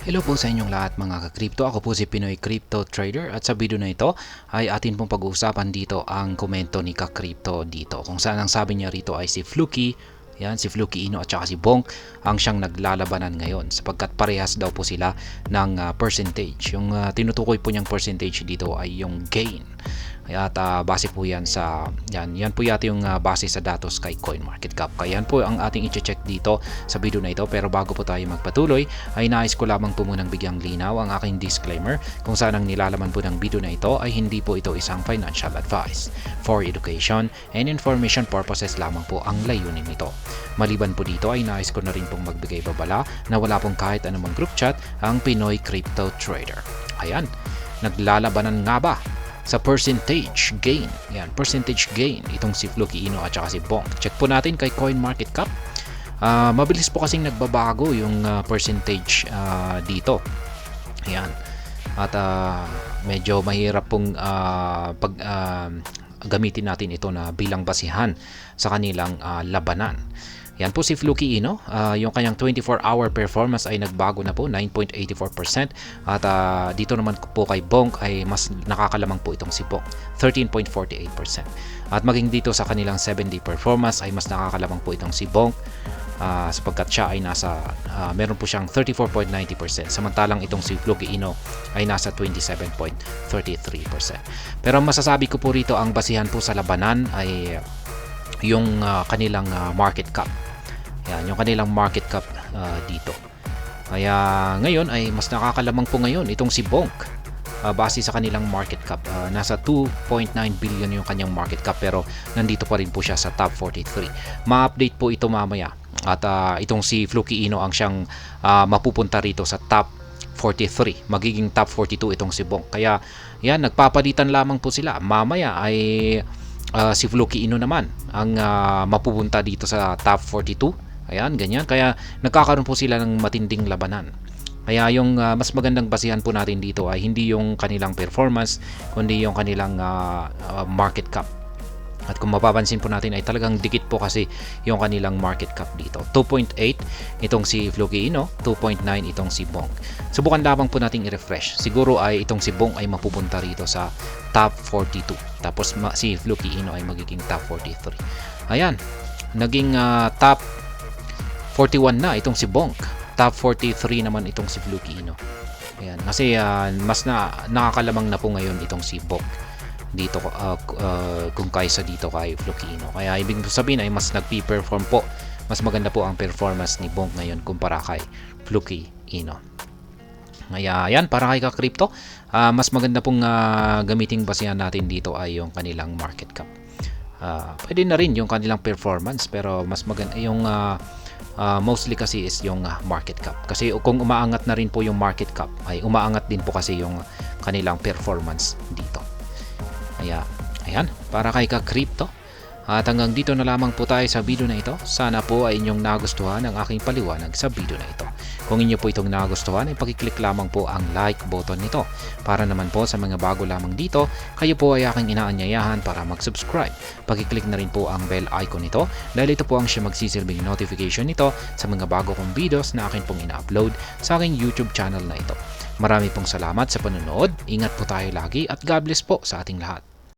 Hello po sa inyong lahat mga ka-crypto. Ako po si Pinoy Crypto Trader at sa video na ito ay atin pong pag-uusapan dito ang komento ni ka-crypto dito. Kung saan ang sabi niya rito ay si Fluky, yan, si Fluky Ino at saka si Bonk ang siyang naglalabanan ngayon sapagkat parehas daw po sila ng percentage. Yung tinutukoy po niyang percentage dito ay yung gain. At base po yan sa yan po yata yung base sa datos kay CoinMarketCap. Kaya yan po ang ating i-check dito sa video na ito. Pero bago po tayo magpatuloy ay nais ko lamang po munang bigyang linaw ang aking disclaimer kung saan ang nilalaman po ng video na ito ay hindi po ito isang financial advice. For education and information purposes lamang po ang layunin nito. Maliban po dito ay nais ko na rin pong magbigay babala na wala pong kahit anumang group chat ang Pinoy Crypto Trader. Ayan, naglalabanan nga ba sa percentage gain? Yan, percentage gain itong si Fluky Ino at saka si Bonk. Check po natin kay CoinMarketCap. Mabilis po kasing nagbabago yung percentage dito. Ayan. At medyo mahirap pong gamitin natin ito na bilang basihan sa kanilang labanan. Yan po si Fluky Ino, yung kanyang 24-hour performance ay nagbago na po, 9.84%. At dito naman po kay Bonk ay mas nakakalamang po itong si Bonk, 13.48%. At maging dito sa kanilang 7-day performance ay mas nakakalamang po itong si Bonk sapagkat siya ay nasa, meron po siyang 34.90%. Samantalang itong si Fluky Ino ay nasa 27.33%. Pero masasabi ko po rito ang basihan po sa labanan ay yung kanilang market cap. Yan, yung kanilang market cap dito. Kaya ngayon ay mas nakakalamang po ngayon itong si Bonk base sa kanilang market cap. Nasa 2.9 billion yung kanyang market cap pero nandito pa rin po siya sa top 43. Ma-update po ito mamaya. At itong si Fluky Ino ang siyang mapupunta rito sa top 43. Magiging top 42 itong si Bonk. Kaya yan, nagpapalitan lamang po sila. Mamaya ay si Fluky Ino naman ang mapupunta dito sa top 42. Ayan, ganyan. Kaya nagkakaroon po sila ng matinding labanan. Kaya yung mas magandang basihan po natin dito ay hindi yung kanilang performance, kundi yung kanilang market cap. At kung mapapansin po natin ay talagang dikit po kasi yung kanilang market cap dito. 2.8 itong si Fluky Ino, 2.9 itong si Bonk. Subukan lamang po nating i-refresh. Siguro ay itong si Bonk ay mapupunta rito sa top 42. Tapos si Fluky Ino ay magiging top 43. Ayan, naging top 41 na itong si Bonk. Top 43 naman itong si Fluky Ino. Ayan, kasi mas nakakalamang na po ngayon itong si Bonk dito kung kaysa dito kay Fluky Ino. Kaya ibig sabihin ay mas nagpi-perform po. Mas maganda po ang performance ni Bonk ngayon kumpara kay Fluky Ino. Kaya yan, para kay ka-crypto, mas maganda pong gamiting basihan natin dito ay yung kanilang market cap. Pwede na rin yung kanilang performance pero mas maganda yung mostly kasi is yung market cap. Kasi kung umaangat na rin po yung market cap ay umaangat din po kasi yung kanilang performance dito. Kaya, ayan, para kay ka-crypto. At hanggang dito na lamang po tayo sa video na ito. Sana po ay inyong nagustuhan ang aking paliwanag sa video na ito. Kung inyo po itong nagustuhan, ay pakiclick lamang po ang like button nito. Para naman po sa mga bago lamang dito, kayo po ay aking inaanyayahan para mag-subscribe. Pakiclick na rin po ang bell icon nito dahil ito po ang siya magsisilbing notification nito sa mga bago kong videos na akin pong ina-upload sa aking YouTube channel na ito. Marami pong salamat sa panonood. Ingat po tayo lagi at God bless po sa ating lahat.